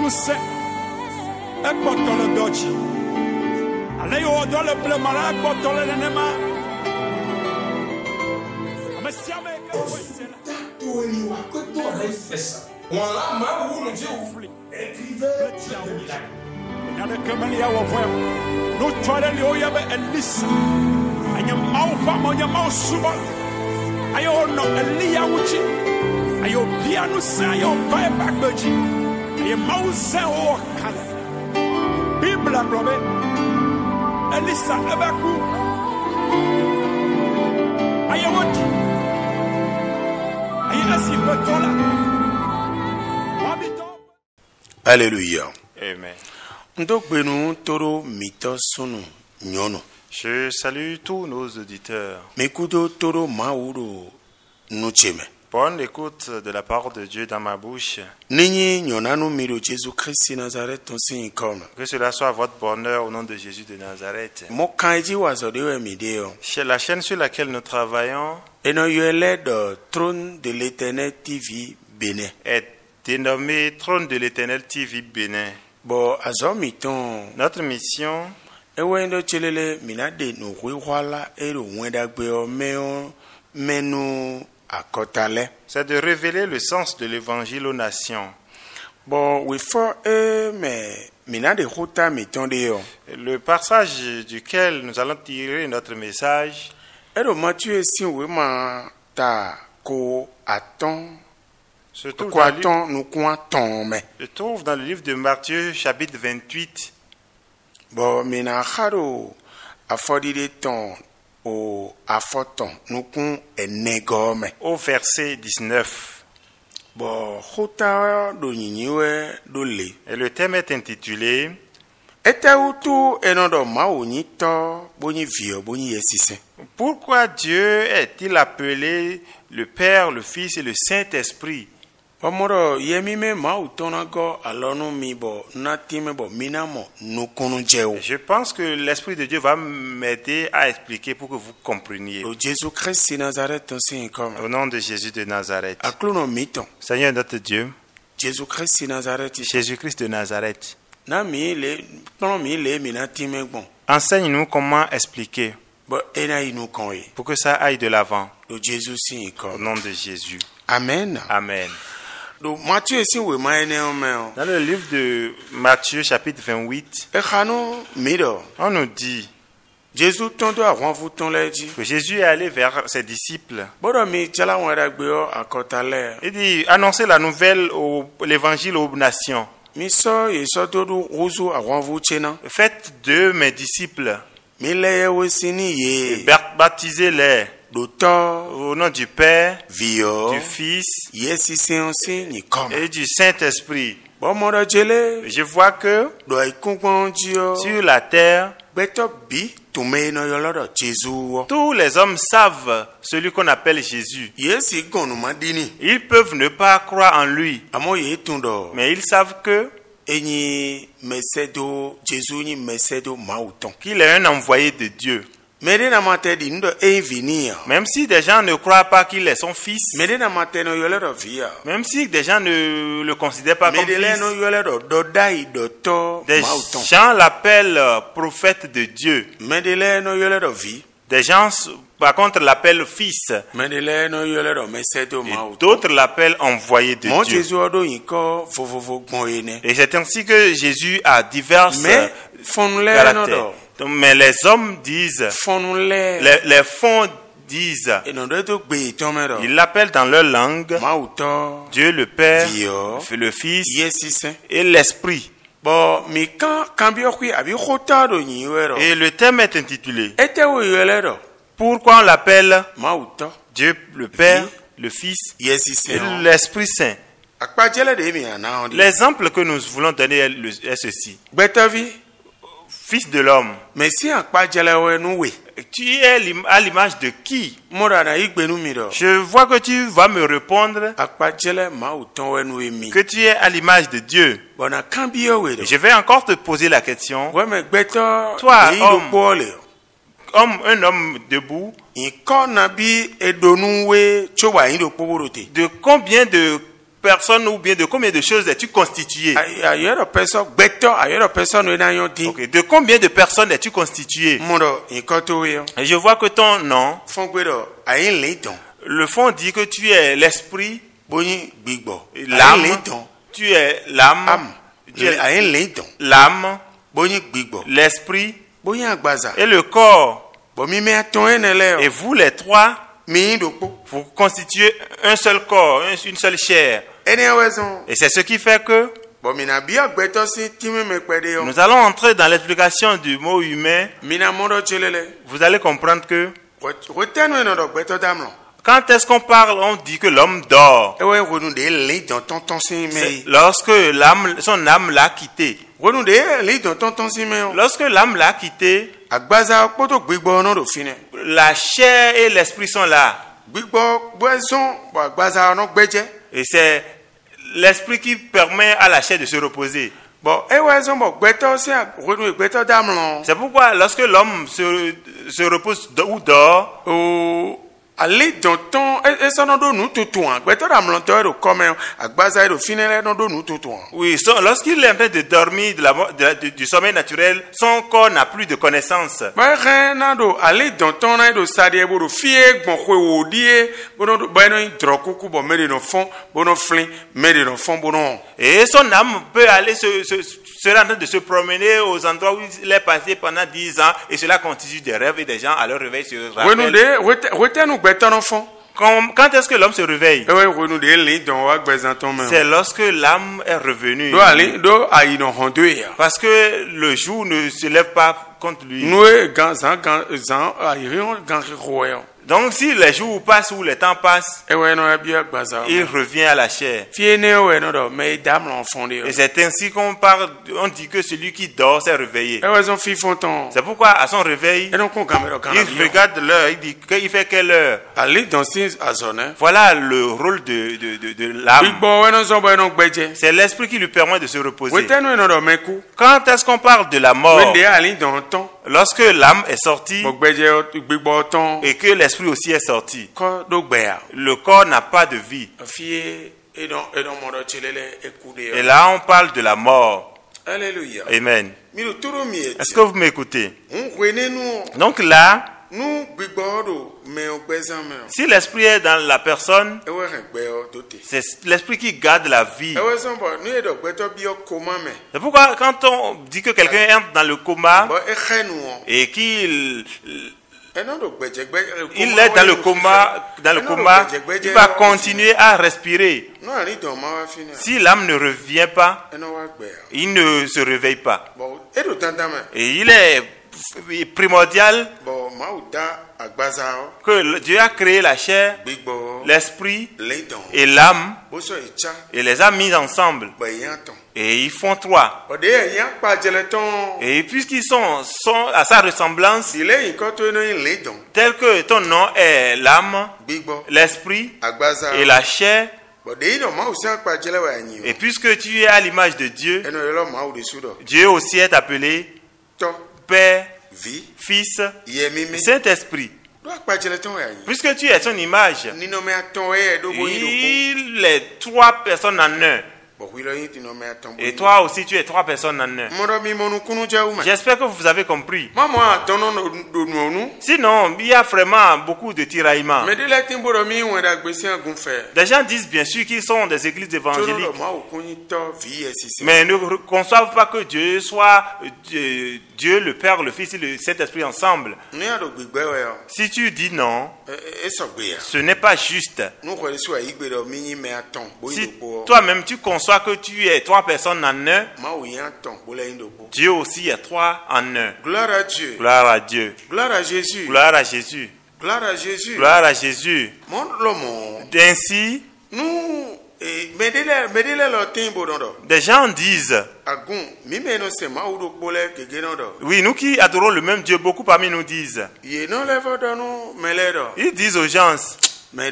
nous sait. Et pour ton le doji. Allez, au dans le bleu malade, pour ton le nema. Mais si on met que c'est là. Nous toilons les oeufs et l'issa. Aïe, mau pas, mon mau suba. Aïe, no, Elia uchi. Aïe, bien nous c'est, aïe, pas backbeji. Aïe, mau c'est au calme. Bible blabé. Elissa abaku. Aïe, what? Aïe, assis betola. Alléluia. Amen. Je salue tous nos auditeurs. Bonne écoute de la parole de Dieu dans ma bouche. Que cela soit votre bonheur au nom de Jésus de Nazareth. La chaîne sur laquelle nous travaillons Trône de l'Éternel TV Bénin. Est dénommée Trône de l'Éternel TV Bénin. Notre mission c'est de révéler le sens de l'évangile aux nations. Le passage duquel nous allons tirer notre message se trouve dans le livre de Matthieu, chapitre 28. Au verset 19. Et le thème est intitulé Pourquoi Dieu est-il appelé le Père, le Fils et le Saint-Esprit? Je pense que l'Esprit de Dieu va m'aider à expliquer pour que vous compreniez. Au nom de Jésus de Nazareth. Seigneur notre Dieu. Jésus-Christ de Nazareth. Enseigne-nous comment expliquer pour que ça aille de l'avant. Au nom de Jésus. Amen. Amen. Dans le livre de Matthieu, chapitre 28, on nous dit que Jésus est allé vers ses disciples. Il dit, annoncez la nouvelle, l'évangile aux nations. Faites de mes disciples. Baptisez-les. Au nom du Père, du Fils et du Saint-Esprit. Je vois que sur la terre, tous les hommes savent celui qu'on appelle Jésus. Ils peuvent ne pas croire en lui, mais ils savent que qu'il est un envoyé de Dieu. Même si des gens ne croient pas qu'il est son fils, même si des gens ne le considèrent pas comme fils, des gens l'appellent prophète de Dieu. Des gens, par contre, l'appellent fils. Et d'autres l'appellent envoyé de Dieu. Et c'est ainsi que Jésus a diverses caractères. Mais les hommes disent, les fonds disent, ils l'appellent dans leur langue Dieu le Père, le Fils et l'Esprit. Et le thème est intitulé Pourquoi on l'appelle Dieu le Père, le Fils et l'Esprit Saint. L'exemple que nous voulons donner est ceci. Fils de l'homme, tu es à l'image de qui? Je vois que tu vas me répondre que tu es à l'image de Dieu. Et je vais encore te poser la question. Toi, un homme debout, de combien de personnes ou bien de combien de choses es-tu constitué? Okay. De combien de personnes es-tu constitué? Et je vois que ton nom, le fond dit que tu es l'esprit, l'âme, tu es l'âme, l'âme, l'esprit et le corps. Et vous les trois, vous constituez un seul corps, une seule chair. Et c'est ce qui fait que nous allons entrer dans l'explication du mot humain. Vous allez comprendre que quand est-ce qu'on parle, on dit que l'homme dort. C'est lorsque son âme l'a quitté. Lorsque l'âme l'a quitté, la chair et l'esprit sont là. Et c'est l'esprit qui permet à la chair de se reposer. C'est pourquoi lorsque l'homme se repose ou dort, oui, lorsqu'il est en train de dormir du sommeil naturel, son corps n'a plus de connaissance. Et son âme peut aller sera en train de se promener aux endroits où il est passé pendant 10 ans, et cela constitue des rêves, et des gens à leur réveil se rappellent. Quand est-ce que l'homme se réveille? C'est lorsque l'âme est revenue. Parce que le jour ne se lève pas contre lui. Donc si les jours passent ou le temps passe, il revient à la chair. Et c'est ainsi qu'on parle, on dit que celui qui dort s'est réveillé. C'est pourquoi à son réveil, il regarde l'heure, il dit qu'il fait quelle heure. Voilà le rôle de l'âme. C'est l'esprit qui lui permet de se reposer. Quand est-ce qu'on parle de la mort? Lorsque l'âme est sortie et que l'esprit aussi est sorti, le corps n'a pas de vie. Et là, on parle de la mort. Alléluia. Amen. Est-ce que vous m'écoutez? Donc là, si l'esprit est dans la personne, c'est l'esprit qui garde la vie. C'est pourquoi quand on dit que quelqu'un entre dans le coma et qu'il est dans le coma, il va continuer à respirer. Si l'âme ne revient pas, il ne se réveille pas. Et il est primordial que Dieu a créé la chair, l'esprit et l'âme, et les a mis ensemble. Et ils font trois. Et puisqu'ils sont à sa ressemblance, tel que ton nom est l'âme, l'esprit et la chair, et puisque tu es à l'image de Dieu, Dieu aussi est appelé Père, Fils, Saint-Esprit. Puisque tu es son image, il est trois personnes en un. Et toi aussi tu es trois personnes en un. J'espère que vous avez compris. Sinon, il y a vraiment beaucoup de tiraillements. Des gens disent bien sûr qu'ils sont des églises évangéliques, mais ne conçoivent pas que Dieu soit Dieu le Père, le Fils et le Saint-Esprit ensemble. Si tu dis non, ce n'est pas juste. Si toi-même tu conçois que tu es trois personnes en un, Dieu aussi est trois en un. Gloire à Dieu. Gloire à Dieu. Gloire à Jésus. Gloire à Jésus. Gloire à Jésus. Gloire à Jésus. Ainsi, des gens disent, oui, nous qui adorons le même Dieu, beaucoup parmi nous disent, ils disent aux gens, des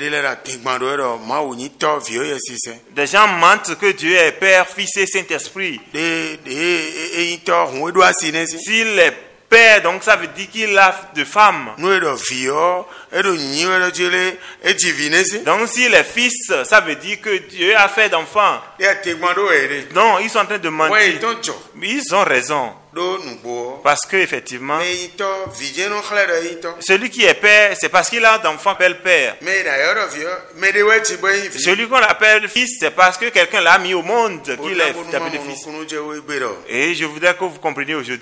gens mentent que Dieu est Père, Fils et Saint-Esprit. S'il est père, donc ça veut dire qu'il a de femmes. Donc si les fils, ça veut dire que Dieu a fait d'enfants. Non, ils sont en train de mentir. Ils ont raison. Parce que effectivement, celui qui est père, c'est parce qu'il a d'enfants appelle père. Celui qu'on appelle fils, c'est parce que quelqu'un l'a mis au monde qu'il est appelé fils. Et je voudrais que vous compreniez aujourd'hui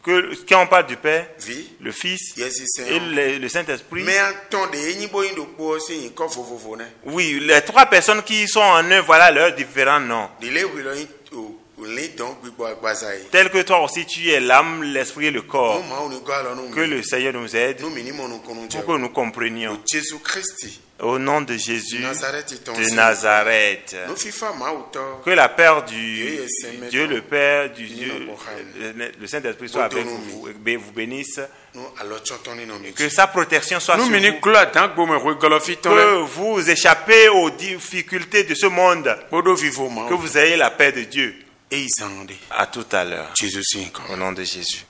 que quand on parle du Père, le Fils et le Saint-Esprit, oui, les trois personnes qui sont en eux, voilà leurs différents noms. Tel que toi aussi tu es l'âme, l'esprit et le corps. Que le Seigneur nous aide pour que nous comprenions. Au nom de Jésus de Nazareth. Que la paix du Dieu, le Père, du Dieu, le Saint-Esprit soit avec vous, vous bénisse. Que sa protection soit sur vous. Que vous échappez aux difficultés de ce monde. Que vous ayez la paix de Dieu. À tout à l'heure. Au nom de Jésus.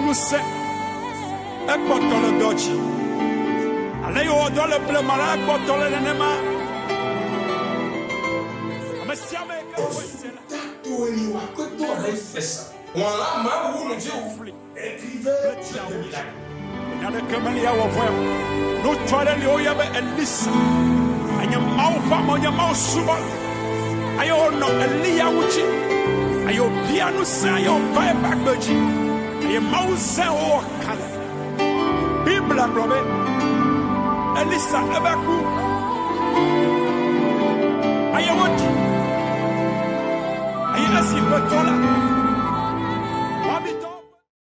Nous c'est un bâton le doji. Allez au dans le bleu malade bâton le nema. Monsieur avec nous toile le oyabe elisa. Anya maufa monya mausuba. Ayo no elia uchi. Ayo piano sa ayo vai back doji. Et Mausa au Kala. Bible a blobé. Elisa Abaku. Ayawati. Ayasi Batola.